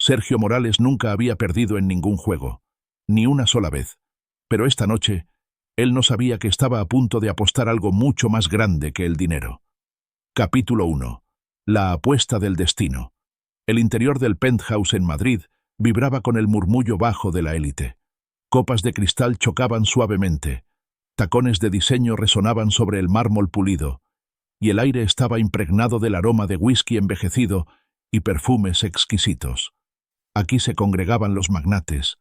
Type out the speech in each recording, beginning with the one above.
Sergio Morales nunca había perdido en ningún juego, ni una sola vez. Pero esta noche, él no sabía que estaba a punto de apostar algo mucho más grande que el dinero. Capítulo 1. La apuesta del destino. El interior del penthouse en Madrid vibraba con el murmullo bajo de la élite. Copas de cristal chocaban suavemente, tacones de diseño resonaban sobre el mármol pulido, y el aire estaba impregnado del aroma de whisky envejecido y perfumes exquisitos. Aquí se congregaban los magnates,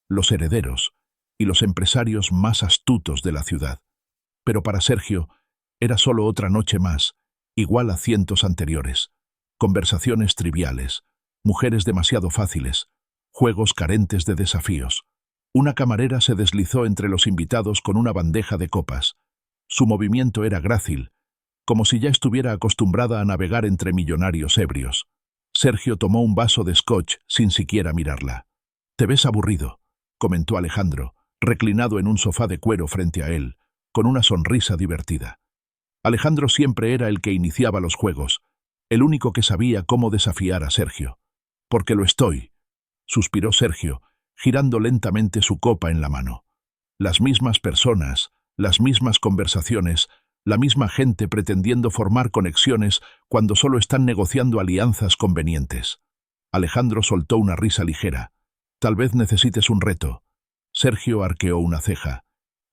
los herederos y los empresarios más astutos de la ciudad. Pero para Sergio era solo otra noche más, igual a cientos anteriores. Conversaciones triviales, mujeres demasiado fáciles, juegos carentes de desafíos. Una camarera se deslizó entre los invitados con una bandeja de copas. Su movimiento era grácil, como si ya estuviera acostumbrada a navegar entre millonarios ebrios. Sergio tomó un vaso de scotch sin siquiera mirarla. «Te ves aburrido», comentó Alejandro, reclinado en un sofá de cuero frente a él, con una sonrisa divertida. Alejandro siempre era el que iniciaba los juegos, el único que sabía cómo desafiar a Sergio. «Porque lo estoy», suspiró Sergio, girando lentamente su copa en la mano. Las mismas personas, las mismas conversaciones, la misma gente pretendiendo formar conexiones cuando solo están negociando alianzas convenientes. Alejandro soltó una risa ligera. «Tal vez necesites un reto». Sergio arqueó una ceja.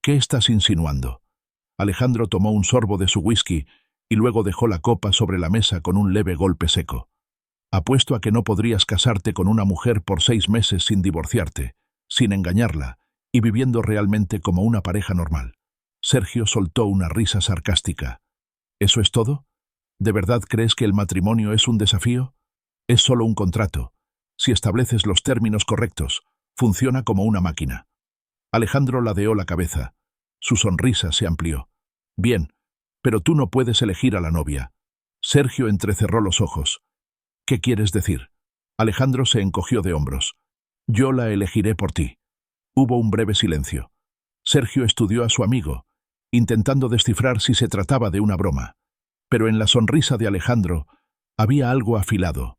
«¿Qué estás insinuando?» Alejandro tomó un sorbo de su whisky y luego dejó la copa sobre la mesa con un leve golpe seco. «Apuesto a que no podrías casarte con una mujer por 6 meses sin divorciarte, sin engañarla y viviendo realmente como una pareja normal». Sergio soltó una risa sarcástica. «¿Eso es todo? ¿De verdad crees que el matrimonio es un desafío? Es solo un contrato. Si estableces los términos correctos, funciona como una máquina». Alejandro ladeó la cabeza. Su sonrisa se amplió. «Bien, pero tú no puedes elegir a la novia». Sergio entrecerró los ojos. «¿Qué quieres decir?» Alejandro se encogió de hombros. «Yo la elegiré por ti». Hubo un breve silencio. Sergio estudió a su amigo, intentando descifrar si se trataba de una broma. Pero en la sonrisa de Alejandro había algo afilado,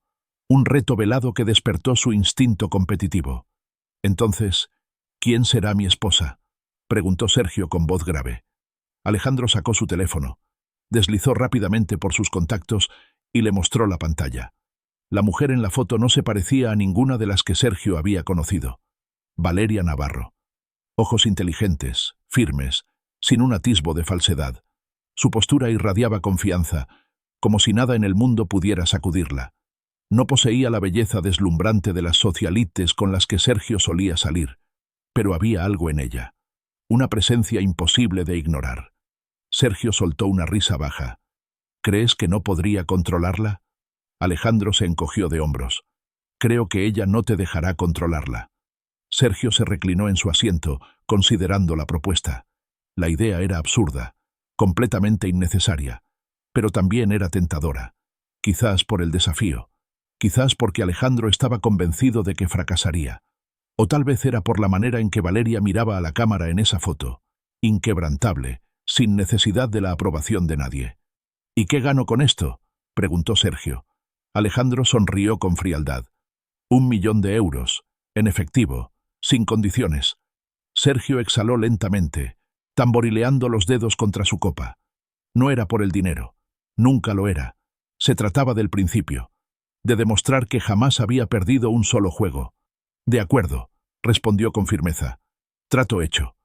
un reto velado que despertó su instinto competitivo. «Entonces, ¿quién será mi esposa?», preguntó Sergio con voz grave. Alejandro sacó su teléfono, deslizó rápidamente por sus contactos y le mostró la pantalla. La mujer en la foto no se parecía a ninguna de las que Sergio había conocido. Valeria Navarro. Ojos inteligentes, firmes, sin un atisbo de falsedad. Su postura irradiaba confianza, como si nada en el mundo pudiera sacudirla. No poseía la belleza deslumbrante de las socialites con las que Sergio solía salir, pero había algo en ella, una presencia imposible de ignorar. Sergio soltó una risa baja. «¿Crees que no podría controlarla?» Alejandro se encogió de hombros. «Creo que ella no te dejará controlarla». Sergio se reclinó en su asiento, considerando la propuesta. La idea era absurda, completamente innecesaria, pero también era tentadora. Quizás por el desafío, quizás porque Alejandro estaba convencido de que fracasaría. O tal vez era por la manera en que Valeria miraba a la cámara en esa foto, inquebrantable, sin necesidad de la aprobación de nadie. «¿Y qué gano con esto?», preguntó Sergio. Alejandro sonrió con frialdad. «1 millón de euros, en efectivo, sin condiciones». Sergio exhaló lentamente, tamborileando los dedos contra su copa. No era por el dinero, nunca lo era. Se trataba del principio, de demostrar que jamás había perdido un solo juego. «De acuerdo», respondió con firmeza. «Trato hecho».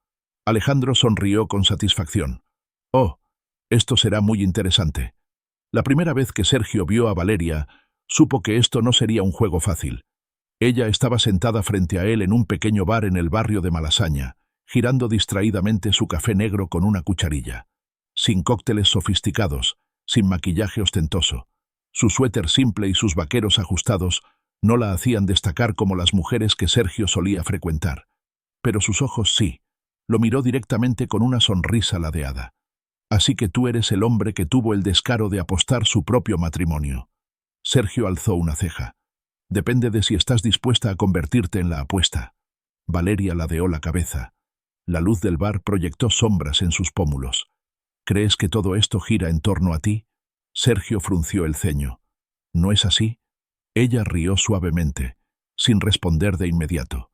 Alejandro sonrió con satisfacción. «Oh, esto será muy interesante». La primera vez que Sergio vio a Valeria, supo que esto no sería un juego fácil. Ella estaba sentada frente a él en un pequeño bar en el barrio de Malasaña, girando distraídamente su café negro con una cucharilla. Sin cócteles sofisticados, sin maquillaje ostentoso. Su suéter simple y sus vaqueros ajustados no la hacían destacar como las mujeres que Sergio solía frecuentar. Pero sus ojos sí. Lo miró directamente con una sonrisa ladeada. «Así que tú eres el hombre que tuvo el descaro de apostar su propio matrimonio». Sergio alzó una ceja. «Depende de si estás dispuesta a convertirte en la apuesta». Valeria ladeó la cabeza. La luz del bar proyectó sombras en sus pómulos. «¿Crees que todo esto gira en torno a ti?» Sergio frunció el ceño. «¿No es así?» Ella rió suavemente. sin responder de inmediato.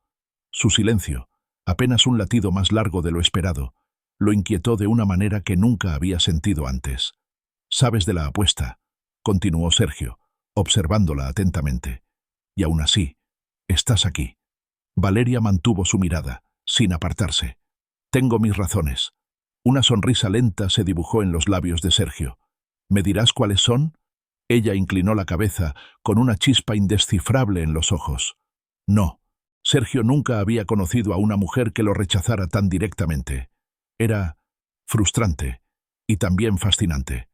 Su silencio, apenas un latido más largo de lo esperado, lo inquietó de una manera que nunca había sentido antes. «Sabes de la apuesta», continuó Sergio, observándola atentamente. «Y aún así, estás aquí». Valeria mantuvo su mirada, sin apartarse. «Tengo mis razones». Una sonrisa lenta se dibujó en los labios de Sergio. «¿Me dirás cuáles son?» Ella inclinó la cabeza, con una chispa indescifrable en los ojos. No. Sergio nunca había conocido a una mujer que lo rechazara tan directamente. Era frustrante y también fascinante.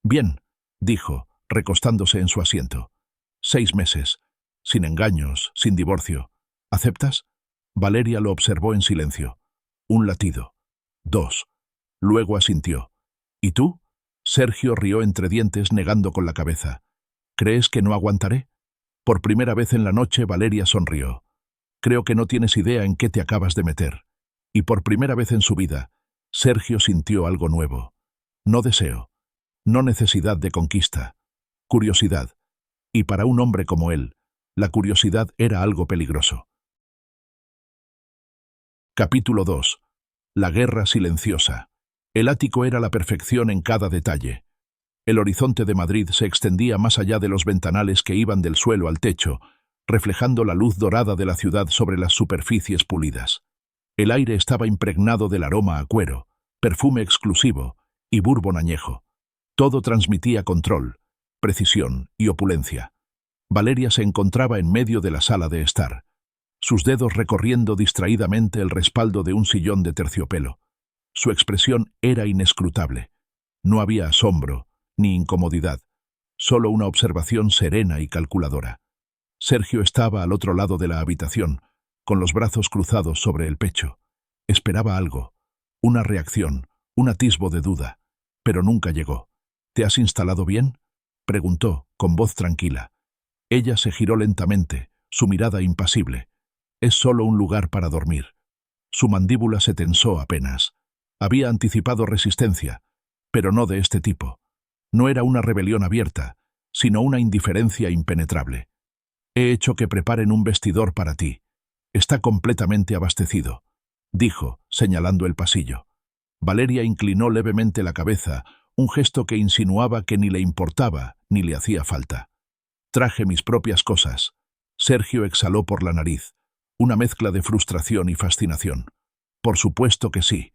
«Bien», dijo, recostándose en su asiento. 6 meses, sin engaños, sin divorcio. ¿Aceptas? Valeria lo observó en silencio. Un latido. 2. Luego asintió. ¿Y tú? Sergio rió entre dientes, negando con la cabeza. ¿Crees que no aguantaré? Por primera vez en la noche, Valeria sonrió. Creo que no tienes idea en qué te acabas de meter. Y por primera vez en su vida, Sergio sintió algo nuevo. No deseo. No necesidad de conquista. Curiosidad. Y para un hombre como él, la curiosidad era algo peligroso. Capítulo 2. La guerra silenciosa. El ático era la perfección en cada detalle. El horizonte de Madrid se extendía más allá de los ventanales que iban del suelo al techo, reflejando la luz dorada de la ciudad sobre las superficies pulidas. El aire estaba impregnado del aroma a cuero, perfume exclusivo y bourbon añejo. Todo transmitía control, precisión y opulencia. Valeria se encontraba en medio de la sala de estar, sus dedos recorriendo distraídamente el respaldo de un sillón de terciopelo. Su expresión era inescrutable. No había asombro, ni incomodidad, solo una observación serena y calculadora. Sergio estaba al otro lado de la habitación, con los brazos cruzados sobre el pecho. Esperaba algo, una reacción, un atisbo de duda, pero nunca llegó. «¿Te has instalado bien?», preguntó, con voz tranquila. Ella se giró lentamente, su mirada impasible. «Es solo un lugar para dormir». Su mandíbula se tensó apenas. Había anticipado resistencia, pero no de este tipo. No era una rebelión abierta, sino una indiferencia impenetrable. «He hecho que preparen un vestidor para ti. Está completamente abastecido», dijo, señalando el pasillo. Valeria inclinó levemente la cabeza, un gesto que insinuaba que ni le importaba ni le hacía falta. «Traje mis propias cosas». Sergio exhaló por la nariz, una mezcla de frustración y fascinación. «Por supuesto que sí».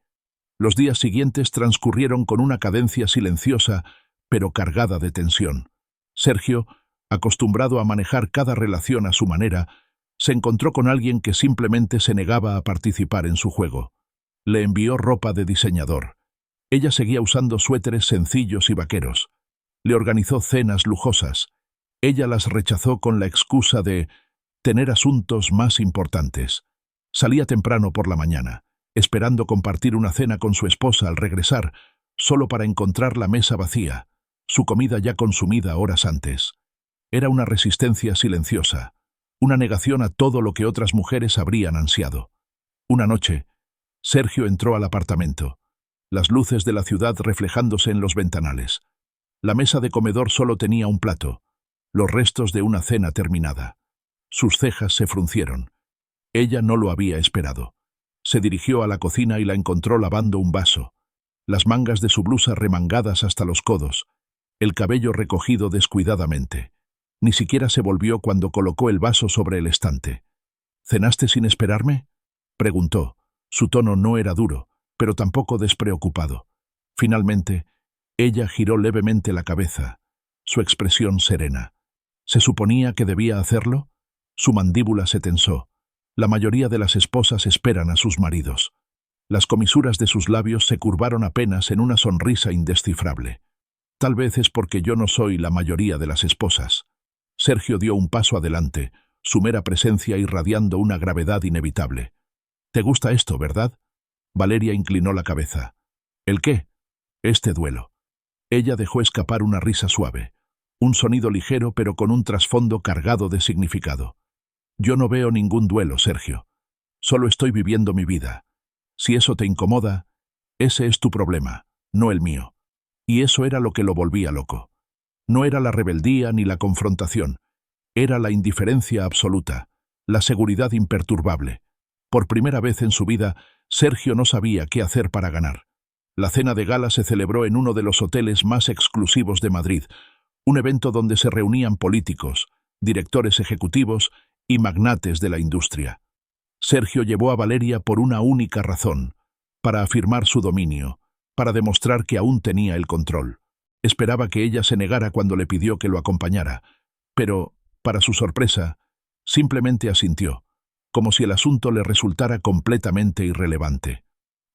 Los días siguientes transcurrieron con una cadencia silenciosa, pero cargada de tensión. Sergio, acostumbrado a manejar cada relación a su manera, se encontró con alguien que simplemente se negaba a participar en su juego. Le envió ropa de diseñador. Ella seguía usando suéteres sencillos y vaqueros. Le organizó cenas lujosas. Ella las rechazó con la excusa de tener asuntos más importantes. Salía temprano por la mañana, esperando compartir una cena con su esposa al regresar, solo para encontrar la mesa vacía, su comida ya consumida horas antes. Era una resistencia silenciosa, una negación a todo lo que otras mujeres habrían ansiado. Una noche, Sergio entró al apartamento, las luces de la ciudad reflejándose en los ventanales. La mesa de comedor solo tenía un plato, los restos de una cena terminada. Sus cejas se fruncieron. Ella no lo había esperado. Se dirigió a la cocina y la encontró lavando un vaso, las mangas de su blusa remangadas hasta los codos, el cabello recogido descuidadamente. Ni siquiera se volvió cuando colocó el vaso sobre el estante. «¿Cenaste sin esperarme?», preguntó. Su tono no era duro, pero tampoco despreocupado. Finalmente, ella giró levemente la cabeza, su expresión serena. ¿Se suponía que debía hacerlo? Su mandíbula se tensó. La mayoría de las esposas esperan a sus maridos. Las comisuras de sus labios se curvaron apenas en una sonrisa indescifrable. «Tal vez es porque yo no soy la mayoría de las esposas». Sergio dio un paso adelante, su mera presencia irradiando una gravedad inevitable. «¿Te gusta esto, verdad?» Valeria inclinó la cabeza. «¿El qué?» «Este duelo». Ella dejó escapar una risa suave, un sonido ligero pero con un trasfondo cargado de significado. «Yo no veo ningún duelo, Sergio. Solo estoy viviendo mi vida. Si eso te incomoda, ese es tu problema, no el mío». Y eso era lo que lo volvía loco. No era la rebeldía ni la confrontación. Era la indiferencia absoluta, la seguridad imperturbable. Por primera vez en su vida, Sergio no sabía qué hacer para ganar. La cena de gala se celebró en uno de los hoteles más exclusivos de Madrid, un evento donde se reunían políticos, directores ejecutivos y magnates de la industria. Sergio llevó a Valeria por una única razón, para afirmar su dominio, para demostrar que aún tenía el control. Esperaba que ella se negara cuando le pidió que lo acompañara, pero, para su sorpresa, simplemente asintió, como si el asunto le resultara completamente irrelevante.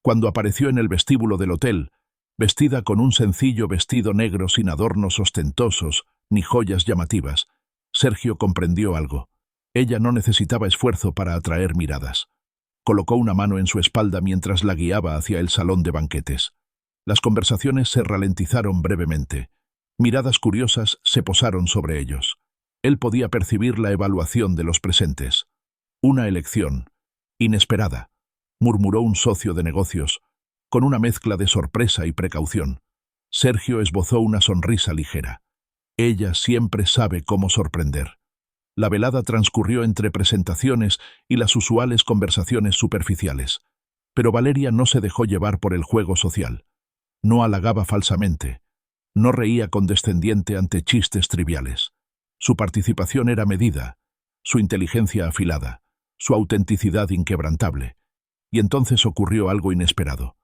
Cuando apareció en el vestíbulo del hotel, vestida con un sencillo vestido negro sin adornos ostentosos ni joyas llamativas, Sergio comprendió algo. Ella no necesitaba esfuerzo para atraer miradas. Colocó una mano en su espalda mientras la guiaba hacia el salón de banquetes. Las conversaciones se ralentizaron brevemente. Miradas curiosas se posaron sobre ellos. Él podía percibir la evaluación de los presentes. Una elección, inesperada, murmuró un socio de negocios, con una mezcla de sorpresa y precaución. Sergio esbozó una sonrisa ligera. Ella siempre sabe cómo sorprender. La velada transcurrió entre presentaciones y las usuales conversaciones superficiales. Pero Valeria no se dejó llevar por el juego social. No halagaba falsamente. No reía condescendiente ante chistes triviales. Su participación era medida, su inteligencia afilada, su autenticidad inquebrantable. Y entonces ocurrió algo inesperado.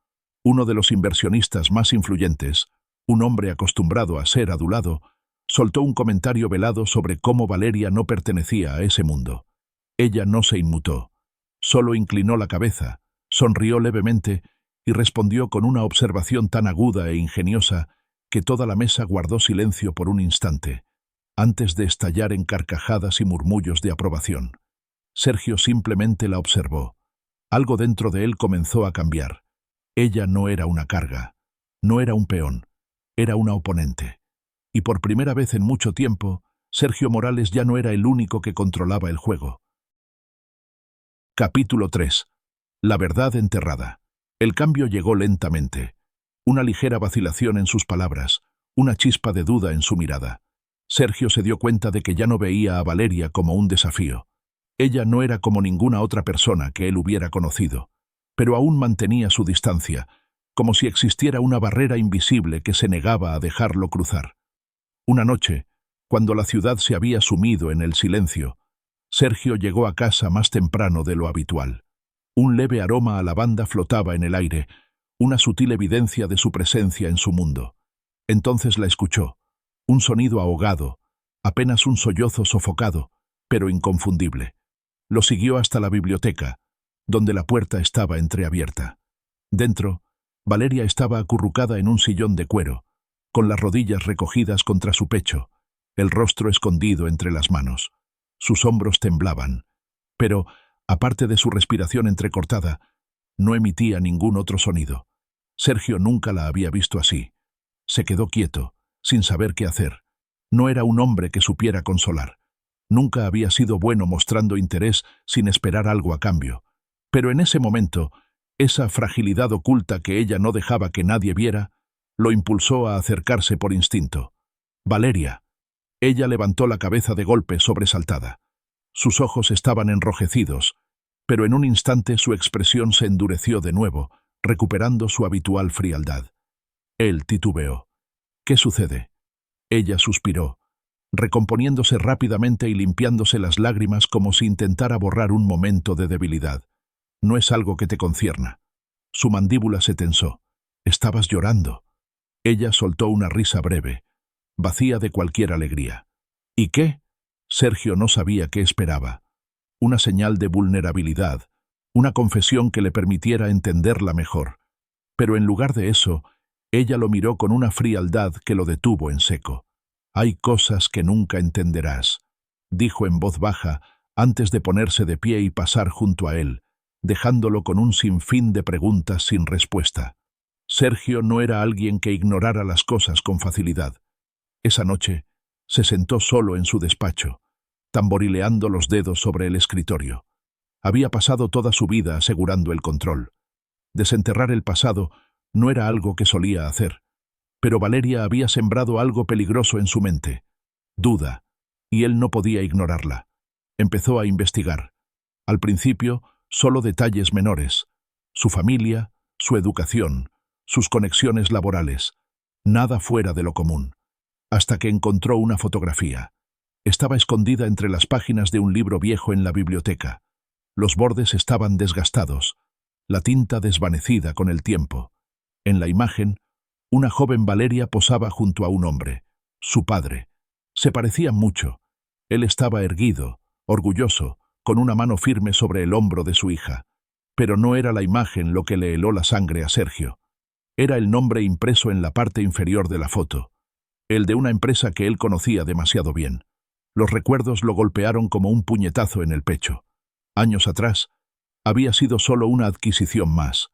Uno de los inversionistas más influyentes, un hombre acostumbrado a ser adulado, soltó un comentario velado sobre cómo Valeria no pertenecía a ese mundo. Ella no se inmutó, solo inclinó la cabeza, sonrió levemente y respondió con una observación tan aguda e ingeniosa que toda la mesa guardó silencio por un instante, antes de estallar en carcajadas y murmullos de aprobación. Sergio simplemente la observó. Algo dentro de él comenzó a cambiar. Ella no era una carga, no era un peón, era una oponente. Y por primera vez en mucho tiempo, Sergio Morales ya no era el único que controlaba el juego. Capítulo 3. La verdad enterrada. El cambio llegó lentamente. Una ligera vacilación en sus palabras, una chispa de duda en su mirada. Sergio se dio cuenta de que ya no veía a Valeria como un desafío. Ella no era como ninguna otra persona que él hubiera conocido, pero aún mantenía su distancia, como si existiera una barrera invisible que se negaba a dejarlo cruzar. Una noche, cuando la ciudad se había sumido en el silencio, Sergio llegó a casa más temprano de lo habitual. Un leve aroma a lavanda flotaba en el aire, una sutil evidencia de su presencia en su mundo. Entonces la escuchó, un sonido ahogado, apenas un sollozo sofocado, pero inconfundible. Lo siguió hasta la biblioteca, donde la puerta estaba entreabierta. Dentro, Valeria estaba acurrucada en un sillón de cuero, con las rodillas recogidas contra su pecho, el rostro escondido entre las manos. Sus hombros temblaban, pero, aparte de su respiración entrecortada, no emitía ningún otro sonido. Sergio nunca la había visto así. Se quedó quieto, sin saber qué hacer. No era un hombre que supiera consolar. Nunca había sido bueno mostrando interés sin esperar algo a cambio. Pero en ese momento, esa fragilidad oculta que ella no dejaba que nadie viera, lo impulsó a acercarse por instinto. Valeria. Ella levantó la cabeza de golpe sobresaltada. Sus ojos estaban enrojecidos, pero en un instante su expresión se endureció de nuevo, recuperando su habitual frialdad. Él titubeó. ¿Qué sucede? Ella suspiró, recomponiéndose rápidamente y limpiándose las lágrimas como si intentara borrar un momento de debilidad. No es algo que te concierna. Su mandíbula se tensó. Estabas llorando. Ella soltó una risa breve, vacía de cualquier alegría. ¿Y qué? Sergio no sabía qué esperaba. Una señal de vulnerabilidad, una confesión que le permitiera entenderla mejor. Pero en lugar de eso, ella lo miró con una frialdad que lo detuvo en seco. «Hay cosas que nunca entenderás», dijo en voz baja, antes de ponerse de pie y pasar junto a él, dejándolo con un sinfín de preguntas sin respuesta. Sergio no era alguien que ignorara las cosas con facilidad. Esa noche se sentó solo en su despacho, tamborileando los dedos sobre el escritorio. Había pasado toda su vida asegurando el control. Desenterrar el pasado no era algo que solía hacer, pero Valeria había sembrado algo peligroso en su mente. Duda, y él no podía ignorarla. Empezó a investigar. Al principio, solo detalles menores. Su familia, su educación, sus conexiones laborales. Nada fuera de lo común. Hasta que encontró una fotografía. Estaba escondida entre las páginas de un libro viejo en la biblioteca. Los bordes estaban desgastados, la tinta desvanecida con el tiempo. En la imagen, una joven Valeria posaba junto a un hombre, su padre. Se parecían mucho. Él estaba erguido, orgulloso, con una mano firme sobre el hombro de su hija. Pero no era la imagen lo que le heló la sangre a Sergio. Era el nombre impreso en la parte inferior de la foto, el de una empresa que él conocía demasiado bien. Los recuerdos lo golpearon como un puñetazo en el pecho. Años atrás, había sido solo una adquisición más,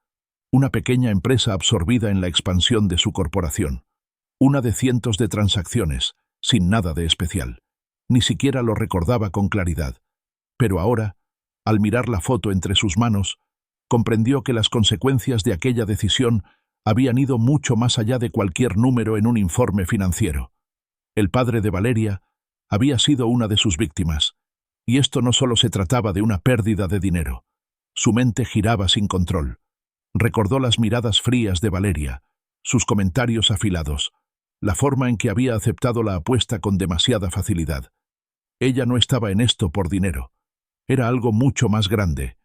una pequeña empresa absorbida en la expansión de su corporación, una de cientos de transacciones, sin nada de especial. Ni siquiera lo recordaba con claridad. Pero ahora, al mirar la foto entre sus manos, comprendió que las consecuencias de aquella decisión habían ido mucho más allá de cualquier número en un informe financiero. El padre de Valeria había sido una de sus víctimas, y esto no solo se trataba de una pérdida de dinero. Su mente giraba sin control. Recordó las miradas frías de Valeria, sus comentarios afilados, la forma en que había aceptado la apuesta con demasiada facilidad. Ella no estaba en esto por dinero. Era algo mucho más grande.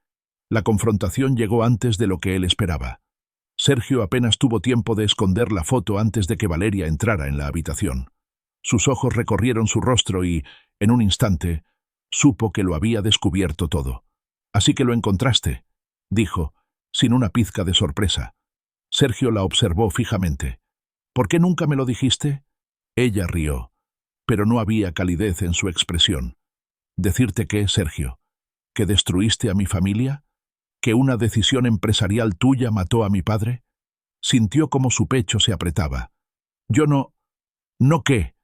La confrontación llegó antes de lo que él esperaba. Sergio apenas tuvo tiempo de esconder la foto antes de que Valeria entrara en la habitación. Sus ojos recorrieron su rostro y, en un instante, supo que lo había descubierto todo. «Así que lo encontraste», dijo, sin una pizca de sorpresa. Sergio la observó fijamente. «¿Por qué nunca me lo dijiste?» Ella rió, pero no había calidez en su expresión. «¿Decirte qué, Sergio? ¿Que destruiste a mi familia? ¿Que una decisión empresarial tuya mató a mi padre?» Sintió como su pecho se apretaba. «Yo no... ¿No qué?»,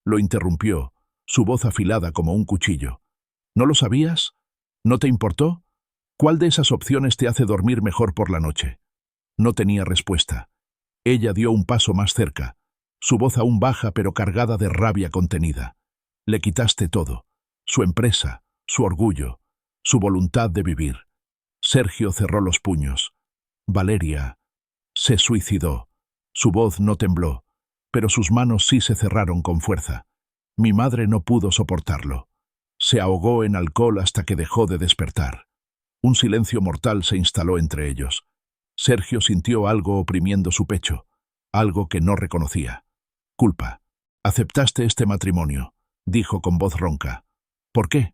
lo interrumpió, su voz afilada como un cuchillo. «¿No lo sabías? ¿No te importó? ¿Cuál de esas opciones te hace dormir mejor por la noche?» No tenía respuesta. Ella dio un paso más cerca, su voz aún baja pero cargada de rabia contenida. «Le quitaste todo, su empresa, su orgullo, su voluntad de vivir». Sergio cerró los puños. «Valeria se suicidó». Su voz no tembló, pero sus manos sí se cerraron con fuerza. «Mi madre no pudo soportarlo. Se ahogó en alcohol hasta que dejó de despertar». Un silencio mortal se instaló entre ellos. Sergio sintió algo oprimiendo su pecho, algo que no reconocía. «Culpa. Aceptaste este matrimonio», dijo con voz ronca. «¿Por qué?»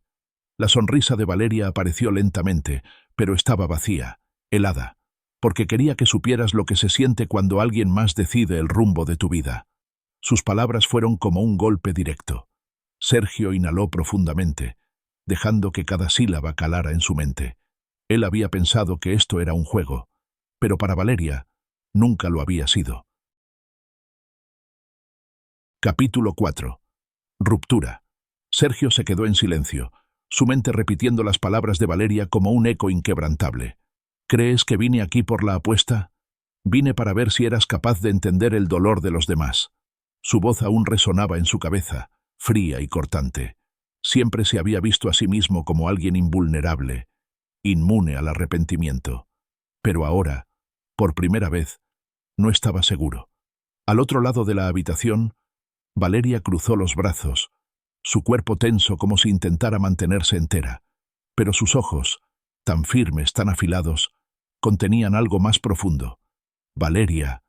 La sonrisa de Valeria apareció lentamente, pero estaba vacía, helada, porque quería que supieras lo que se siente cuando alguien más decide el rumbo de tu vida. Sus palabras fueron como un golpe directo. Sergio inhaló profundamente, dejando que cada sílaba calara en su mente. Él había pensado que esto era un juego, pero para Valeria nunca lo había sido. Capítulo 4. Ruptura. Sergio se quedó en silencio, su mente repitiendo las palabras de Valeria como un eco inquebrantable. «¿Crees que vine aquí por la apuesta? Vine para ver si eras capaz de entender el dolor de los demás». Su voz aún resonaba en su cabeza, fría y cortante. Siempre se había visto a sí mismo como alguien invulnerable, inmune al arrepentimiento. Pero ahora, por primera vez, no estaba seguro. Al otro lado de la habitación, Valeria cruzó los brazos, su cuerpo tenso como si intentara mantenerse entera, pero sus ojos, tan firmes, tan afilados, contenían algo más profundo. «Valeria»,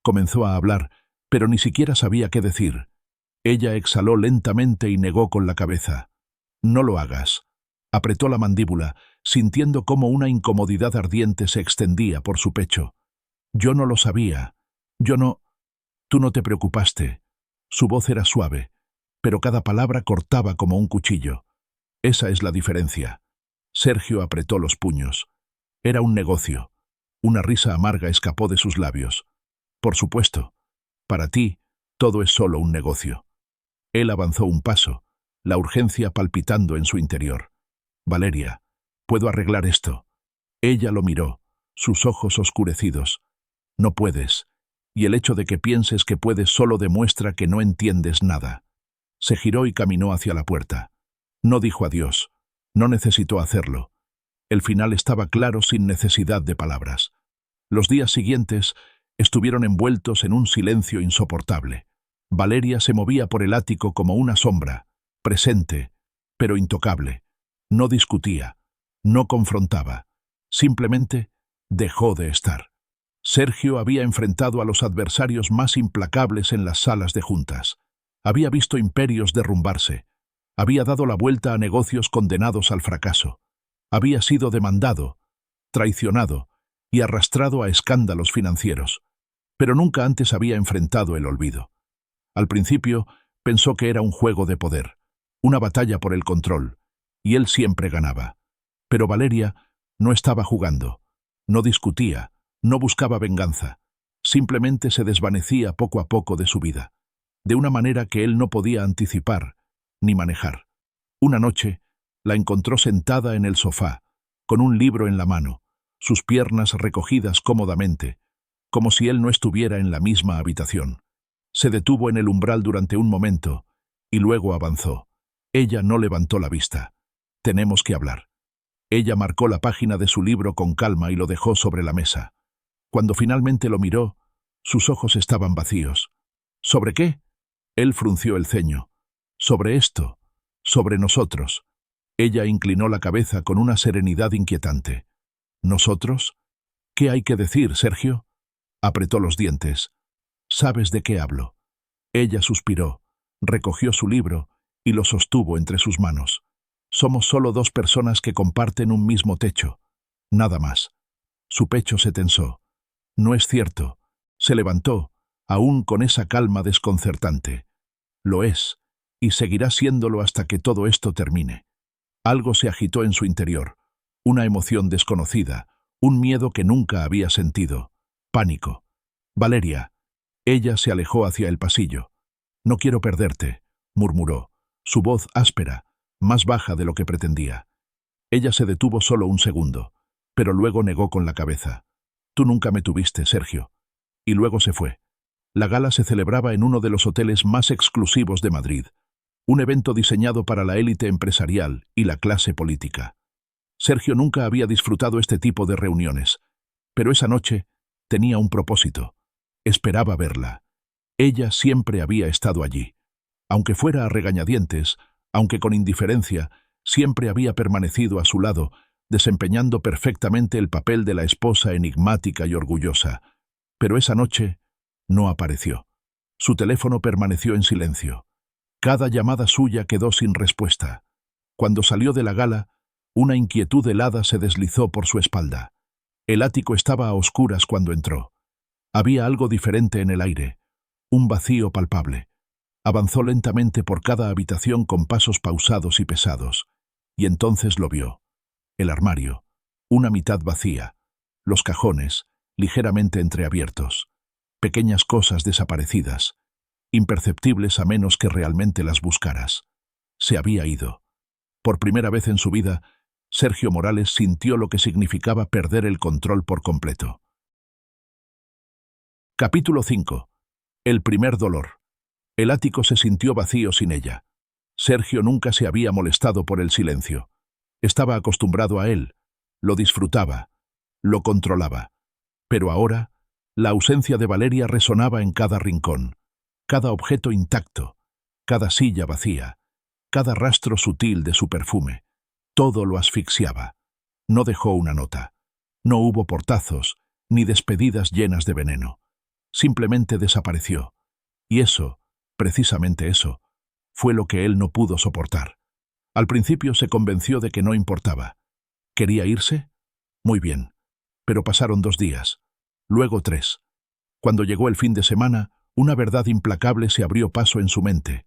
comenzó a hablar, pero ni siquiera sabía qué decir. Ella exhaló lentamente y negó con la cabeza. «No lo hagas». Apretó la mandíbula, sintiendo cómo una incomodidad ardiente se extendía por su pecho. «Yo no lo sabía. Yo no... Tú no te preocupaste». Su voz era suave, pero cada palabra cortaba como un cuchillo. Esa es la diferencia. Sergio apretó los puños. Era un negocio. Una risa amarga escapó de sus labios. «Por supuesto. Para ti, todo es solo un negocio». Él avanzó un paso, la urgencia palpitando en su interior. «Valeria, puedo arreglar esto». Ella lo miró, sus ojos oscurecidos. «No puedes, y el hecho de que pienses que puedes solo demuestra que no entiendes nada». Se giró y caminó hacia la puerta. No dijo adiós. No necesitó hacerlo. El final estaba claro sin necesidad de palabras. Los días siguientes estuvieron envueltos en un silencio insoportable. Valeria se movía por el ático como una sombra, presente, pero intocable. No discutía, no confrontaba, simplemente dejó de estar. Sergio había enfrentado a los adversarios más implacables en las salas de juntas. Había visto imperios derrumbarse. Había dado la vuelta a negocios condenados al fracaso. Había sido demandado, traicionado y arrastrado a escándalos financieros. Pero nunca antes había enfrentado el olvido. Al principio pensó que era un juego de poder, una batalla por el control, y él siempre ganaba. Pero Valeria no estaba jugando, no discutía, no buscaba venganza, simplemente se desvanecía poco a poco de su vida, de una manera que él no podía anticipar ni manejar. Una noche la encontró sentada en el sofá, con un libro en la mano, sus piernas recogidas cómodamente, como si él no estuviera en la misma habitación. Se detuvo en el umbral durante un momento y luego avanzó. Ella no levantó la vista. «Tenemos que hablar». Ella marcó la página de su libro con calma y lo dejó sobre la mesa. Cuando finalmente lo miró, sus ojos estaban vacíos. «¿Sobre qué?» Él frunció el ceño. «Sobre esto, sobre nosotros». Ella inclinó la cabeza con una serenidad inquietante. «¿Nosotros? ¿Qué hay que decir, Sergio?» Apretó los dientes. «¿Sabes de qué hablo?» Ella suspiró, recogió su libro y lo sostuvo entre sus manos. «Somos solo dos personas que comparten un mismo techo. Nada más». Su pecho se tensó. «No es cierto». Se levantó, aún con esa calma desconcertante. «Lo es, y seguirá siéndolo hasta que todo esto termine». Algo se agitó en su interior, una emoción desconocida, un miedo que nunca había sentido. Pánico. «Valeria». Ella se alejó hacia el pasillo. «No quiero perderte», murmuró, su voz áspera, más baja de lo que pretendía. Ella se detuvo solo un segundo, pero luego negó con la cabeza. «Tú nunca me tuviste, Sergio». Y luego se fue. La gala se celebraba en uno de los hoteles más exclusivos de Madrid, un evento diseñado para la élite empresarial y la clase política. Sergio nunca había disfrutado este tipo de reuniones, pero esa noche tenía un propósito. Esperaba verla. Ella siempre había estado allí. Aunque fuera a regañadientes, aunque con indiferencia, siempre había permanecido a su lado, desempeñando perfectamente el papel de la esposa enigmática y orgullosa. Pero esa noche no apareció. Su teléfono permaneció en silencio. Cada llamada suya quedó sin respuesta. Cuando salió de la gala, una inquietud helada se deslizó por su espalda. El ático estaba a oscuras cuando entró. Había algo diferente en el aire, un vacío palpable. Avanzó lentamente por cada habitación con pasos pausados y pesados, y entonces lo vio. El armario, una mitad vacía, los cajones, ligeramente entreabiertos, pequeñas cosas desaparecidas, imperceptibles a menos que realmente las buscaras. Se había ido. Por primera vez en su vida, Sergio Morales sintió lo que significaba perder el control por completo. Capítulo 5. El primer dolor. El ático se sintió vacío sin ella. Sergio nunca se había molestado por el silencio. Estaba acostumbrado a él, lo disfrutaba, lo controlaba. Pero ahora, la ausencia de Valeria resonaba en cada rincón, cada objeto intacto, cada silla vacía, cada rastro sutil de su perfume. Todo lo asfixiaba. No dejó una nota. No hubo portazos, ni despedidas llenas de veneno. Simplemente desapareció. Y eso, precisamente eso, fue lo que él no pudo soportar. Al principio se convenció de que no importaba. ¿Quería irse? Muy bien. Pero pasaron 2 días, luego 3. Cuando llegó el fin de semana, una verdad implacable se abrió paso en su mente,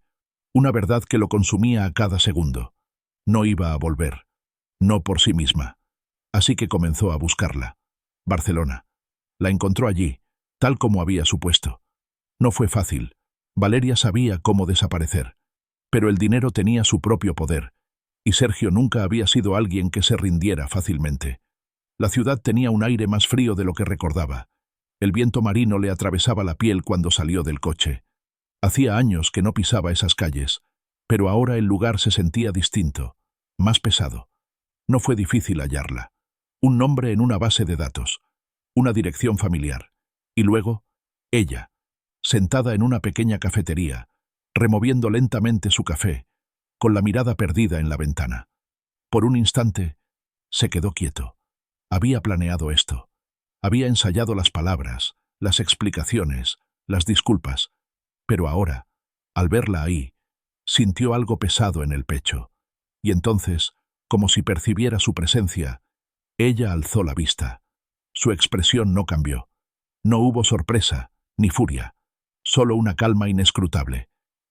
una verdad que lo consumía a cada segundo. No iba a volver, no por sí misma. Así que comenzó a buscarla. Barcelona. La encontró allí, tal como había supuesto. No fue fácil. Valeria sabía cómo desaparecer. Pero el dinero tenía su propio poder, y Sergio nunca había sido alguien que se rindiera fácilmente. La ciudad tenía un aire más frío de lo que recordaba. El viento marino le atravesaba la piel cuando salió del coche. Hacía años que no pisaba esas calles, pero ahora el lugar se sentía distinto, más pesado. No fue difícil hallarla. Un nombre en una base de datos, una dirección familiar. Y luego, ella, sentada en una pequeña cafetería, removiendo lentamente su café, con la mirada perdida en la ventana. Por un instante, se quedó quieto. Había planeado esto. Había ensayado las palabras, las explicaciones, las disculpas. Pero ahora, al verla ahí, sintió algo pesado en el pecho. Y entonces, como si percibiera su presencia, ella alzó la vista. Su expresión no cambió. No hubo sorpresa, ni furia. Solo una calma inescrutable.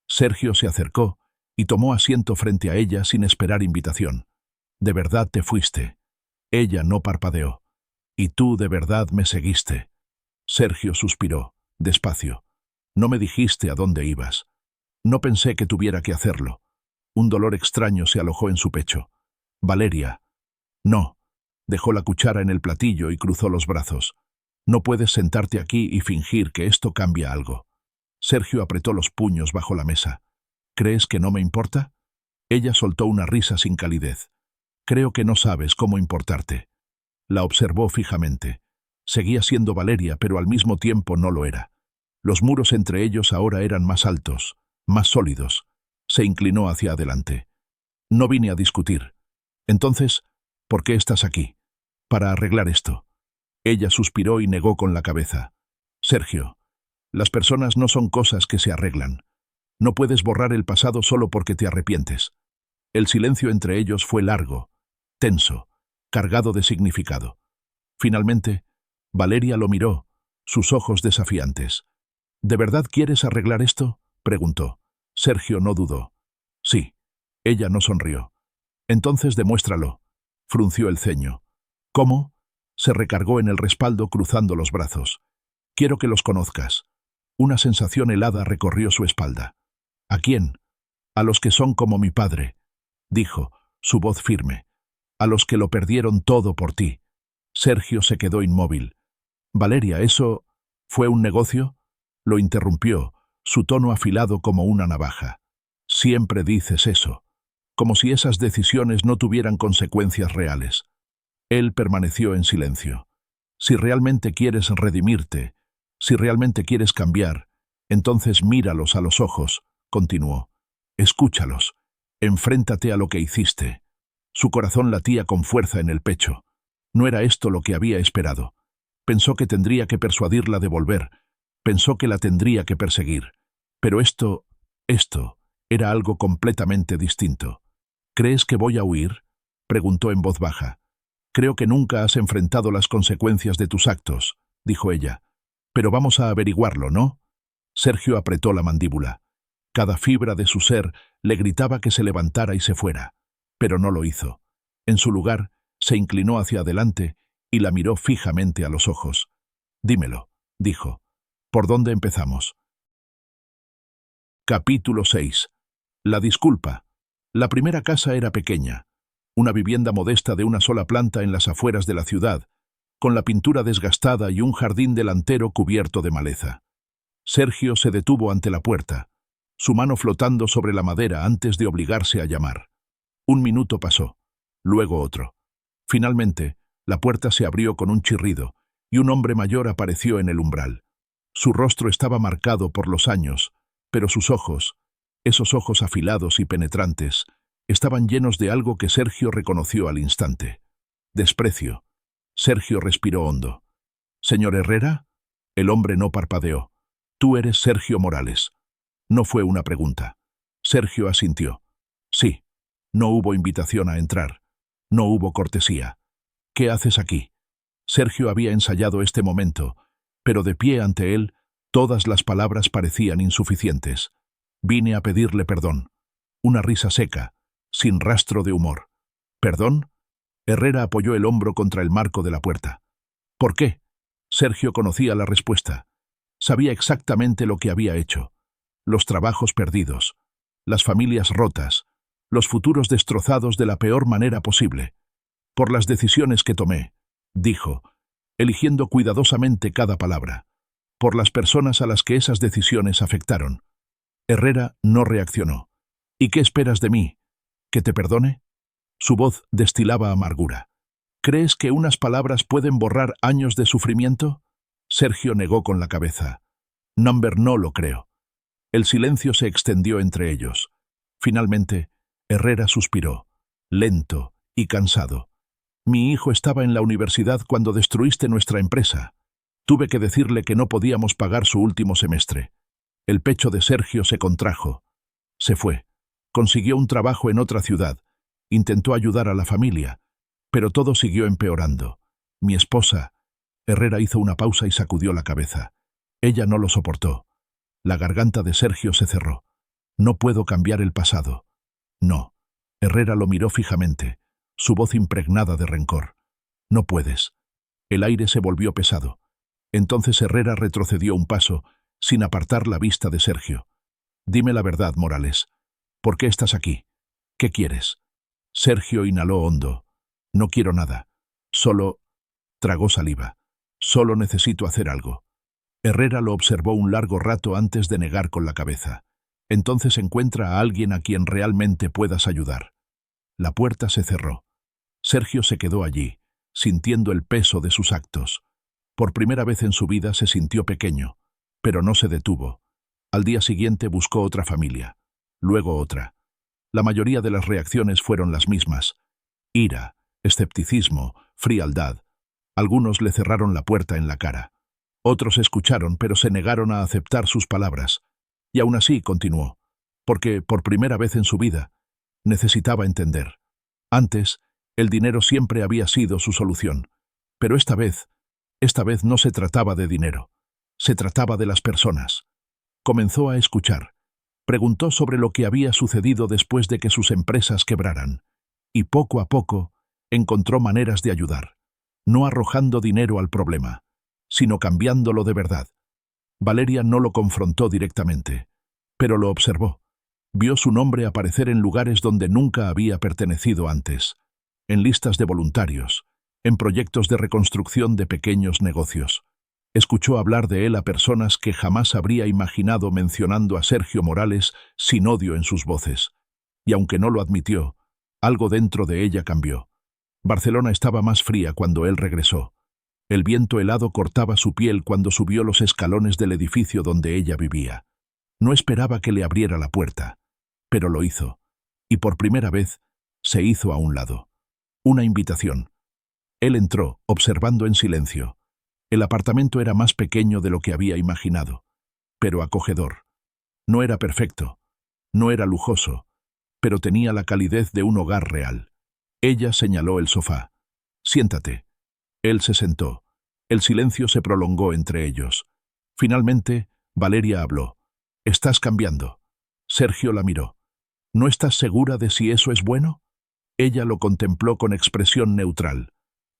Sergio se acercó y tomó asiento frente a ella sin esperar invitación. «¿De verdad te fuiste?» Ella no parpadeó. «¿Y tú de verdad me seguiste?» Sergio suspiró, despacio. «No me dijiste a dónde ibas. No pensé que tuviera que hacerlo». Un dolor extraño se alojó en su pecho. «Valeria». «No». Dejó la cuchara en el platillo y cruzó los brazos. «No puedes sentarte aquí y fingir que esto cambia algo». Sergio apretó los puños bajo la mesa. «¿Crees que no me importa?» Ella soltó una risa sin calidez. «Creo que no sabes cómo importarte». La observó fijamente. Seguía siendo Valeria, pero al mismo tiempo no lo era. Los muros entre ellos ahora eran más altos, más sólidos. Se inclinó hacia adelante. «No vine a discutir». «Entonces, ¿por qué estás aquí?» «Para arreglar esto». Ella suspiró y negó con la cabeza. «Sergio, las personas no son cosas que se arreglan. No puedes borrar el pasado solo porque te arrepientes». El silencio entre ellos fue largo, tenso, cargado de significado. Finalmente, Valeria lo miró, sus ojos desafiantes. «¿De verdad quieres arreglar esto?», preguntó. Sergio no dudó. «Sí». Ella no sonrió. «Entonces demuéstralo», frunció el ceño. «¿Cómo?». Se recargó en el respaldo cruzando los brazos. «Quiero que los conozcas». Una sensación helada recorrió su espalda. «¿A quién?». «A los que son como mi padre», dijo, su voz firme. «A los que lo perdieron todo por ti». Sergio se quedó inmóvil. «Valeria, ¿eso fue un negocio?». Lo interrumpió, su tono afilado como una navaja. «Siempre dices eso, como si esas decisiones no tuvieran consecuencias reales». Él permaneció en silencio. «Si realmente quieres redimirte, si realmente quieres cambiar, entonces míralos a los ojos», continuó. «Escúchalos. Enfréntate a lo que hiciste». Su corazón latía con fuerza en el pecho. No era esto lo que había esperado. Pensó que tendría que persuadirla de volver. Pensó que la tendría que perseguir. Pero esto era algo completamente distinto. «¿Crees que voy a huir?», preguntó en voz baja. «Creo que nunca has enfrentado las consecuencias de tus actos», dijo ella. «Pero vamos a averiguarlo, ¿no?». Sergio apretó la mandíbula. Cada fibra de su ser le gritaba que se levantara y se fuera. Pero no lo hizo. En su lugar, se inclinó hacia adelante y la miró fijamente a los ojos. «Dímelo», dijo. «¿Por dónde empezamos?». Capítulo 6. La disculpa. La primera casa era pequeña, una vivienda modesta de una sola planta en las afueras de la ciudad, con la pintura desgastada y un jardín delantero cubierto de maleza. Sergio se detuvo ante la puerta, su mano flotando sobre la madera antes de obligarse a llamar. Un minuto pasó, luego otro. Finalmente, la puerta se abrió con un chirrido y un hombre mayor apareció en el umbral. Su rostro estaba marcado por los años, pero sus ojos, esos ojos afilados y penetrantes, estaban llenos de algo que Sergio reconoció al instante. Desprecio. Sergio respiró hondo. «¿Señor Herrera?». El hombre no parpadeó. «Tú eres Sergio Morales». No fue una pregunta. Sergio asintió. «Sí». No hubo invitación a entrar. No hubo cortesía. «¿Qué haces aquí?». Sergio había ensayado este momento, pero de pie ante él, todas las palabras parecían insuficientes. «Vine a pedirle perdón». Una risa seca, sin rastro de humor. «¿Perdón?». Herrera apoyó el hombro contra el marco de la puerta. «¿Por qué?». Sergio conocía la respuesta. Sabía exactamente lo que había hecho. Los trabajos perdidos, las familias rotas, los futuros destrozados de la peor manera posible. «Por las decisiones que tomé», dijo, eligiendo cuidadosamente cada palabra. «Por las personas a las que esas decisiones afectaron». Herrera no reaccionó. «¿Y qué esperas de mí? ¿Que te perdone?». Su voz destilaba amargura. ¿Crees que unas palabras pueden borrar años de sufrimiento? Sergio negó con la cabeza. No lo creo. El silencio se extendió entre ellos. Finalmente, Herrera suspiró, lento y cansado. Mi hijo estaba en la universidad cuando destruiste nuestra empresa. Tuve que decirle que no podíamos pagar su último semestre. El pecho de Sergio se contrajo. Se fue. Consiguió un trabajo en otra ciudad. Intentó ayudar a la familia, pero todo siguió empeorando. Mi esposa... Herrera hizo una pausa y sacudió la cabeza. Ella no lo soportó. La garganta de Sergio se cerró. No puedo cambiar el pasado. No. Herrera lo miró fijamente, su voz impregnada de rencor. No puedes. El aire se volvió pesado. Entonces Herrera retrocedió un paso, sin apartar la vista de Sergio. Dime la verdad, Morales. ¿Por qué estás aquí? ¿Qué quieres? Sergio inhaló hondo. No quiero nada. Solo... Tragó saliva. Solo necesito hacer algo. Herrera lo observó un largo rato antes de negar con la cabeza. Entonces encuentra a alguien a quien realmente puedas ayudar. La puerta se cerró. Sergio se quedó allí, sintiendo el peso de sus actos. Por primera vez en su vida se sintió pequeño, pero no se detuvo. Al día siguiente buscó otra familia, luego otra. La mayoría de las reacciones fueron las mismas: ira, escepticismo, frialdad. Algunos le cerraron la puerta en la cara. Otros escucharon, pero se negaron a aceptar sus palabras. Y aún así continuó, porque, por primera vez en su vida, necesitaba entender. Antes, el dinero siempre había sido su solución. Pero esta vez no se trataba de dinero. Se trataba de las personas. Comenzó a escuchar. Preguntó sobre lo que había sucedido después de que sus empresas quebraran. Y poco a poco, encontró maneras de ayudar. No arrojando dinero al problema, sino cambiándolo de verdad. Valeria no lo confrontó directamente, pero lo observó. Vio su nombre aparecer en lugares donde nunca había pertenecido antes, en listas de voluntarios, en proyectos de reconstrucción de pequeños negocios. Escuchó hablar de él a personas que jamás habría imaginado, mencionando a Sergio Morales sin odio en sus voces. Y aunque no lo admitió, algo dentro de ella cambió. Barcelona estaba más fría cuando él regresó. El viento helado cortaba su piel cuando subió los escalones del edificio donde ella vivía. No esperaba que le abriera la puerta, pero lo hizo. Y por primera vez, se hizo a un lado. Una invitación. Él entró, observando en silencio. El apartamento era más pequeño de lo que había imaginado, pero acogedor. No era perfecto, no era lujoso, pero tenía la calidez de un hogar real. Ella señaló el sofá. Siéntate. Él se sentó. El silencio se prolongó entre ellos. Finalmente, Valeria habló. «Estás cambiando». Sergio la miró. «¿No estás segura de si eso es bueno?» Ella lo contempló con expresión neutral.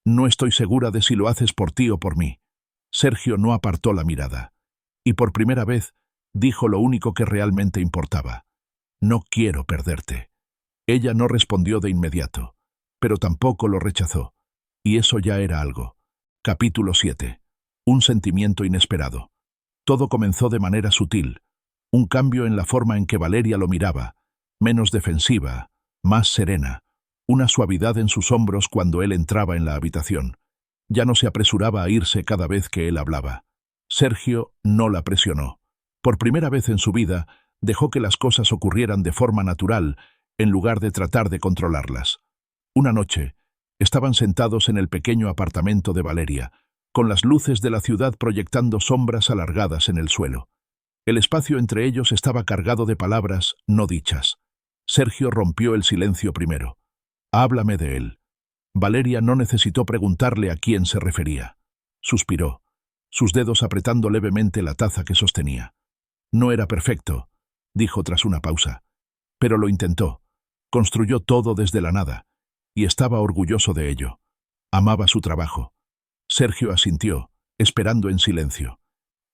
«No estoy segura de si lo haces por ti o por mí». Sergio no apartó la mirada. Y por primera vez, dijo lo único que realmente importaba. «No quiero perderte». Ella no respondió de inmediato, pero tampoco lo rechazó. Y eso ya era algo. Capítulo 7. Un sentimiento inesperado. Todo comenzó de manera sutil. Un cambio en la forma en que Valeria lo miraba, menos defensiva, más serena. Una suavidad en sus hombros cuando él entraba en la habitación. Ya no se apresuraba a irse cada vez que él hablaba. Sergio no la presionó. Por primera vez en su vida, dejó que las cosas ocurrieran de forma natural, en lugar de tratar de controlarlas. Una noche, estaban sentados en el pequeño apartamento de Valeria, con las luces de la ciudad proyectando sombras alargadas en el suelo. El espacio entre ellos estaba cargado de palabras no dichas. Sergio rompió el silencio primero. «Háblame de él». Valeria no necesitó preguntarle a quién se refería. Suspiró, sus dedos apretando levemente la taza que sostenía. «No era perfecto», dijo tras una pausa, «pero lo intentó. Construyó todo desde la nada, y estaba orgulloso de ello. Amaba su trabajo». Sergio asintió, esperando en silencio.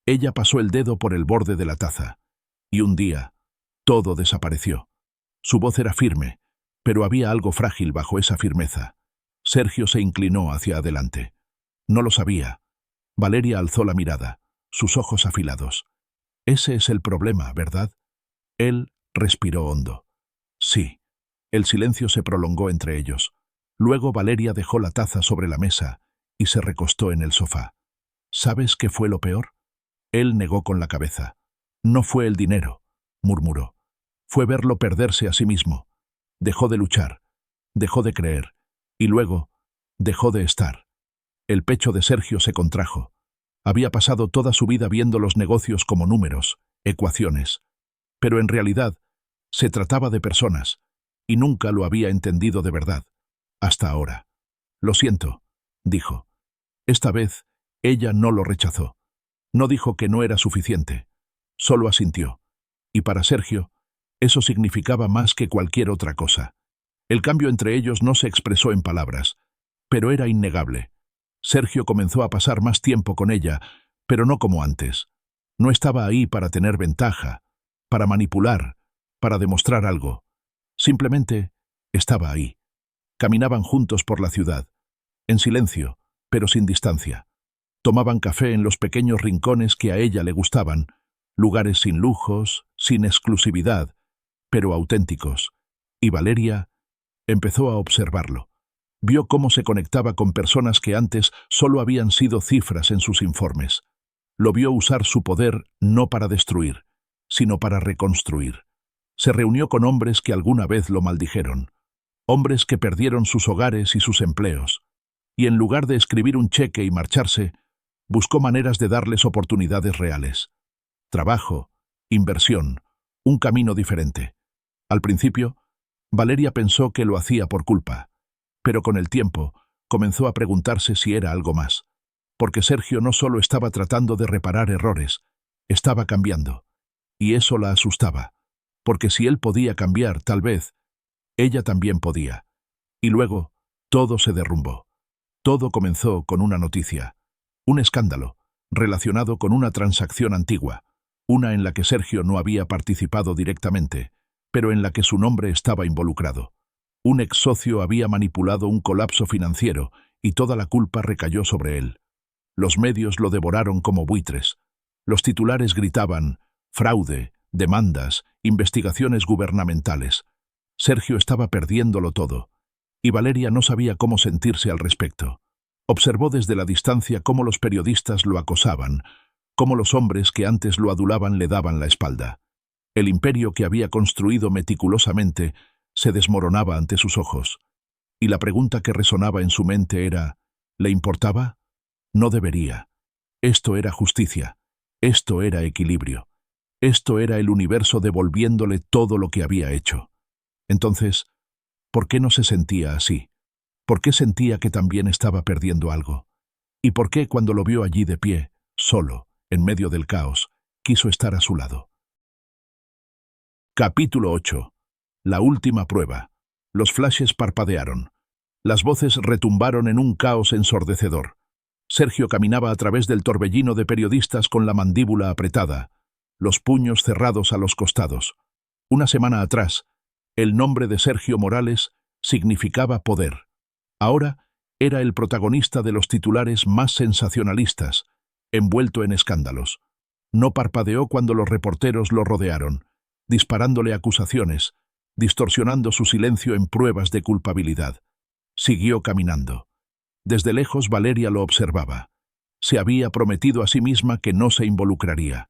Ella pasó el dedo por el borde de la taza, y un día, todo desapareció. Su voz era firme, pero había algo frágil bajo esa firmeza. Sergio se inclinó hacia adelante. No lo sabía. Valeria alzó la mirada, sus ojos afilados. «Ese es el problema, ¿verdad?» Él respiró hondo. «Sí». El silencio se prolongó entre ellos. Luego Valeria dejó la taza sobre la mesa y se recostó en el sofá. ¿Sabes qué fue lo peor? Él negó con la cabeza. No fue el dinero, murmuró. Fue verlo perderse a sí mismo. Dejó de luchar, dejó de creer, y luego dejó de estar. El pecho de Sergio se contrajo. Había pasado toda su vida viendo los negocios como números, ecuaciones. Pero en realidad se trataba de personas, y nunca lo había entendido de verdad. Hasta ahora. Lo siento, dijo. Esta vez ella no lo rechazó. No dijo que no era suficiente. Solo asintió. Y para Sergio, eso significaba más que cualquier otra cosa. El cambio entre ellos no se expresó en palabras, pero era innegable. Sergio comenzó a pasar más tiempo con ella, pero no como antes. No estaba ahí para tener ventaja, para manipular, para demostrar algo. Simplemente estaba ahí. Caminaban juntos por la ciudad, en silencio, pero sin distancia. Tomaban café en los pequeños rincones que a ella le gustaban, lugares sin lujos, sin exclusividad, pero auténticos. Y Valeria empezó a observarlo. Vio cómo se conectaba con personas que antes solo habían sido cifras en sus informes. Lo vio usar su poder no para destruir, sino para reconstruir. Se reunió con hombres que alguna vez lo maldijeron, hombres que perdieron sus hogares y sus empleos, y en lugar de escribir un cheque y marcharse, buscó maneras de darles oportunidades reales. Trabajo, inversión, un camino diferente. Al principio, Valeria pensó que lo hacía por culpa, pero con el tiempo comenzó a preguntarse si era algo más, porque Sergio no solo estaba tratando de reparar errores, estaba cambiando, y eso la asustaba, porque si él podía cambiar, tal vez, ella también podía. Y luego, todo se derrumbó. Todo comenzó con una noticia, un escándalo, relacionado con una transacción antigua, una en la que Sergio no había participado directamente, pero en la que su nombre estaba involucrado. Un ex socio había manipulado un colapso financiero y toda la culpa recayó sobre él. Los medios lo devoraron como buitres. Los titulares gritaban: fraude, demandas, investigaciones gubernamentales. Sergio estaba perdiéndolo todo, y Valeria no sabía cómo sentirse al respecto. Observó desde la distancia cómo los periodistas lo acosaban, cómo los hombres que antes lo adulaban le daban la espalda. El imperio que había construido meticulosamente se desmoronaba ante sus ojos, y la pregunta que resonaba en su mente era: ¿le importaba? No debería. Esto era justicia, esto era equilibrio, esto era el universo devolviéndole todo lo que había hecho. Entonces, ¿por qué no se sentía así? ¿Por qué sentía que también estaba perdiendo algo? ¿Y por qué cuando lo vio allí de pie, solo, en medio del caos, quiso estar a su lado? Capítulo 8. La última prueba. Los flashes parpadearon. Las voces retumbaron en un caos ensordecedor. Sergio caminaba a través del torbellino de periodistas con la mandíbula apretada, los puños cerrados a los costados. Una semana atrás, el nombre de Sergio Morales significaba poder. Ahora era el protagonista de los titulares más sensacionalistas, envuelto en escándalos. No parpadeó cuando los reporteros lo rodearon, disparándole acusaciones, distorsionando su silencio en pruebas de culpabilidad. Siguió caminando. Desde lejos Valeria lo observaba. Se había prometido a sí misma que no se involucraría.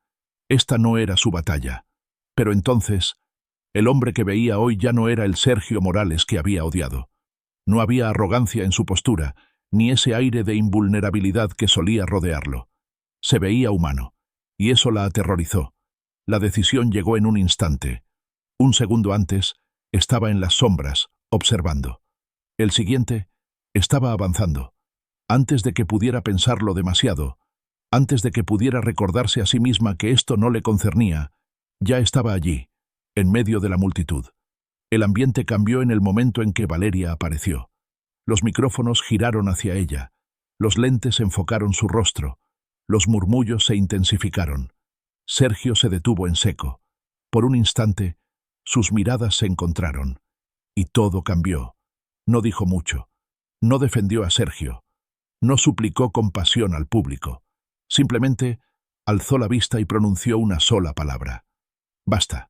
Esta no era su batalla. Pero entonces, el hombre que veía hoy ya no era el Sergio Morales que había odiado. No había arrogancia en su postura, ni ese aire de invulnerabilidad que solía rodearlo. Se veía humano, y eso la aterrorizó. La decisión llegó en un instante. Un segundo antes, estaba en las sombras, observando. El siguiente, estaba avanzando. Antes de que pudiera pensarlo demasiado, antes de que pudiera recordarse a sí misma que esto no le concernía, ya estaba allí, en medio de la multitud. El ambiente cambió en el momento en que Valeria apareció. Los micrófonos giraron hacia ella. Los lentes enfocaron su rostro. Los murmullos se intensificaron. Sergio se detuvo en seco. Por un instante, sus miradas se encontraron. Y todo cambió. No dijo mucho. No defendió a Sergio. No suplicó compasión al público. Simplemente alzó la vista y pronunció una sola palabra. Basta.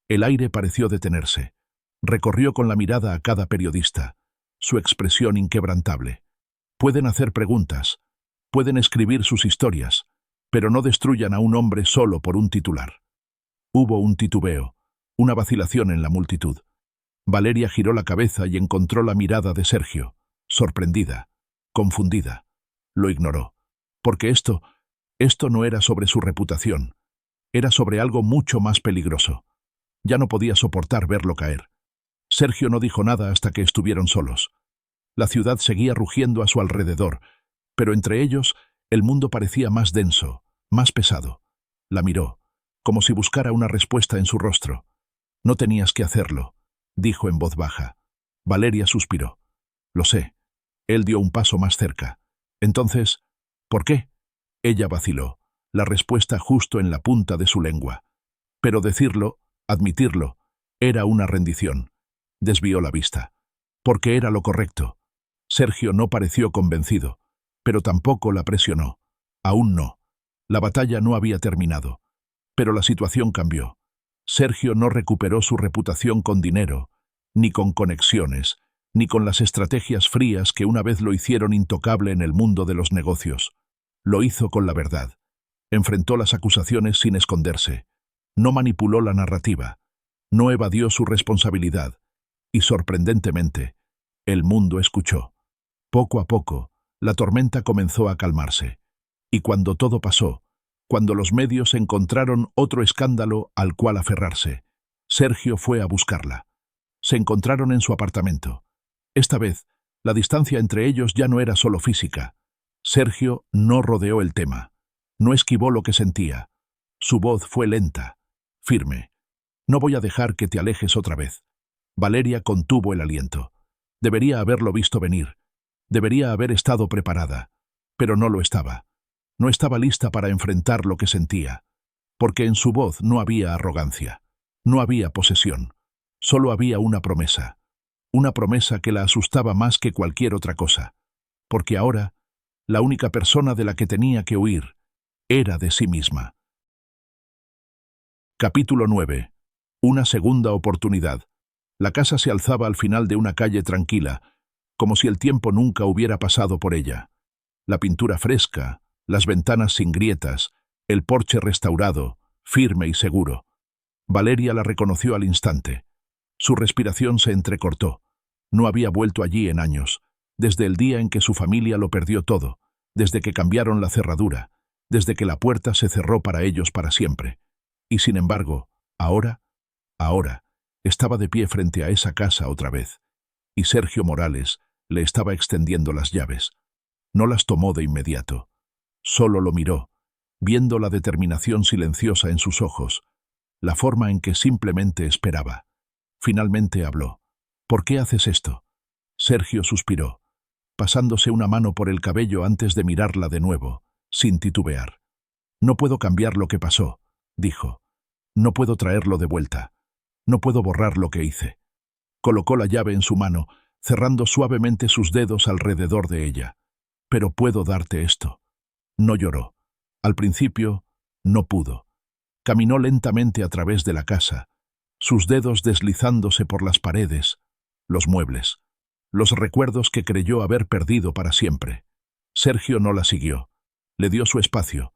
El aire pareció detenerse. Recorrió con la mirada a cada periodista. su expresión inquebrantable. Pueden hacer preguntas, pueden escribir sus historias, pero no destruyan a un hombre solo por un titular. Hubo un titubeo, una vacilación en la multitud. Valeria giró la cabeza y encontró la mirada de Sergio, sorprendida, confundida. Lo ignoró, porque esto no era sobre su reputación, era sobre algo mucho más peligroso. Ya no podía soportar verlo caer. Sergio no dijo nada hasta que estuvieron solos. La ciudad seguía rugiendo a su alrededor, pero entre ellos el mundo parecía más denso, más pesado. La miró, como si buscara una respuesta en su rostro. «No tenías que hacerlo», dijo en voz baja. Valeria suspiró. «Lo sé». Él dio un paso más cerca. «Entonces, ¿por qué?» Ella vaciló, la respuesta justo en la punta de su lengua. Pero decirlo, admitirlo, era una rendición. Desvió la vista. Porque era lo correcto. Sergio no pareció convencido, pero tampoco la presionó. Aún no. La batalla no había terminado. Pero la situación cambió. Sergio no recuperó su reputación con dinero, ni con conexiones, ni con las estrategias frías que una vez lo hicieron intocable en el mundo de los negocios. Lo hizo con la verdad. Enfrentó las acusaciones sin esconderse. No manipuló la narrativa. No evadió su responsabilidad. Y sorprendentemente, el mundo escuchó. Poco a poco, la tormenta comenzó a calmarse. Y cuando todo pasó, cuando los medios encontraron otro escándalo al cual aferrarse, Sergio fue a buscarla. Se encontraron en su apartamento. Esta vez, la distancia entre ellos ya no era solo física. Sergio no rodeó el tema. No esquivó lo que sentía. Su voz fue lenta, firme. «No voy a dejar que te alejes otra vez». Valeria contuvo el aliento. Debería haberlo visto venir. Debería haber estado preparada. Pero no lo estaba. No estaba lista para enfrentar lo que sentía. Porque en su voz no había arrogancia. No había posesión. Solo había una promesa. Una promesa que la asustaba más que cualquier otra cosa. Porque ahora, la única persona de la que tenía que huir era de sí misma. Capítulo 9. Una segunda oportunidad. La casa se alzaba al final de una calle tranquila, como si el tiempo nunca hubiera pasado por ella. La pintura fresca, las ventanas sin grietas, el porche restaurado, firme y seguro. Valeria la reconoció al instante. Su respiración se entrecortó. No había vuelto allí en años, desde el día en que su familia lo perdió todo, desde que cambiaron la cerradura, desde que la puerta se cerró para ellos para siempre. Y sin embargo, ahora, estaba de pie frente a esa casa otra vez, y Sergio Morales le estaba extendiendo las llaves. No las tomó de inmediato. Solo lo miró, viendo la determinación silenciosa en sus ojos, la forma en que simplemente esperaba. Finalmente habló. «¿Por qué haces esto?» Sergio suspiró, pasándose una mano por el cabello antes de mirarla de nuevo, sin titubear. «No puedo cambiar lo que pasó», dijo. «No puedo traerlo de vuelta. No puedo borrar lo que hice». Colocó la llave en su mano, cerrando suavemente sus dedos alrededor de ella. «Pero puedo darte esto». No lloró. Al principio, no pudo. Caminó lentamente a través de la casa, sus dedos deslizándose por las paredes, los muebles, los recuerdos que creyó haber perdido para siempre. Sergio no la siguió. Le dio su espacio.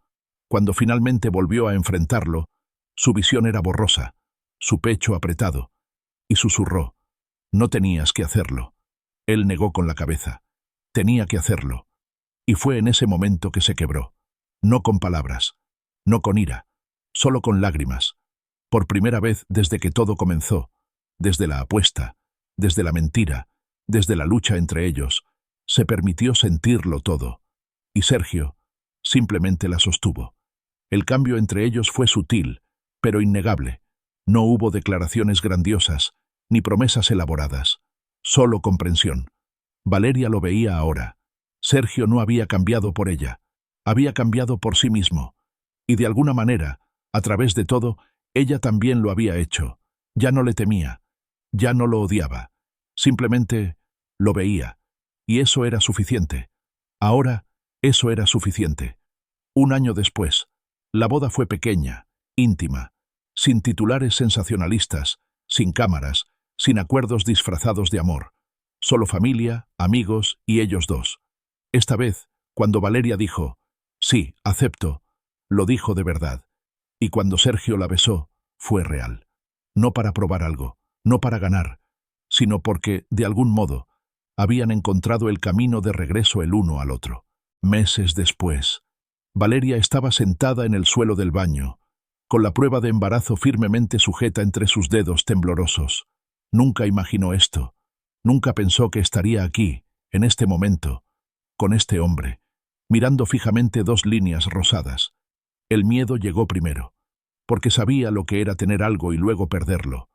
Cuando finalmente volvió a enfrentarlo, su visión era borrosa, su pecho apretado, y susurró. «No tenías que hacerlo». Él negó con la cabeza. Tenía que hacerlo. Y fue en ese momento que se quebró. No con palabras, no con ira, solo con lágrimas. Por primera vez desde que todo comenzó, desde la apuesta, desde la mentira, desde la lucha entre ellos, se permitió sentirlo todo. Y Sergio simplemente la sostuvo. El cambio entre ellos fue sutil, pero innegable. No hubo declaraciones grandiosas, ni promesas elaboradas. Solo comprensión. Valeria lo veía ahora. Sergio no había cambiado por ella. Había cambiado por sí mismo. Y de alguna manera, a través de todo, ella también lo había hecho. Ya no le temía. Ya no lo odiaba. Simplemente lo veía. Y eso era suficiente. Ahora, eso era suficiente. Un año después, la boda fue pequeña, íntima, sin titulares sensacionalistas, sin cámaras, sin acuerdos disfrazados de amor. Solo familia, amigos y ellos dos. Esta vez, cuando Valeria dijo, «Sí, acepto», lo dijo de verdad. Y cuando Sergio la besó, fue real. No para probar algo, no para ganar, sino porque, de algún modo, habían encontrado el camino de regreso el uno al otro. Meses después, Valeria estaba sentada en el suelo del baño, con la prueba de embarazo firmemente sujeta entre sus dedos temblorosos. Nunca imaginó esto. Nunca pensó que estaría aquí, en este momento, con este hombre, mirando fijamente dos líneas rosadas. El miedo llegó primero, porque sabía lo que era tener algo y luego perderlo,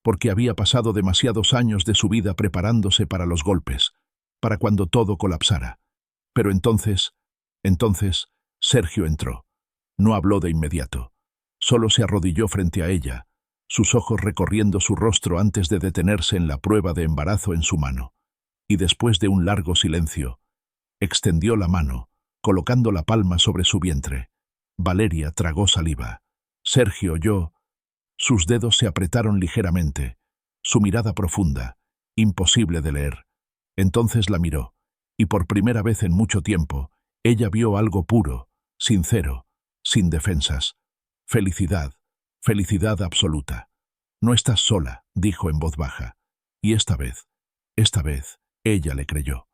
porque había pasado demasiados años de su vida preparándose para los golpes, para cuando todo colapsara. Pero entonces, Sergio entró. No habló de inmediato. Solo se arrodilló frente a ella, sus ojos recorriendo su rostro antes de detenerse en la prueba de embarazo en su mano. Y después de un largo silencio, extendió la mano, colocando la palma sobre su vientre. Valeria tragó saliva. Sergio oyó. Sus dedos se apretaron ligeramente, su mirada profunda, imposible de leer. Entonces la miró, y por primera vez en mucho tiempo, ella vio algo puro, sincero, sin defensas. Felicidad, felicidad absoluta. «No estás sola», dijo en voz baja. Y esta vez, ella le creyó.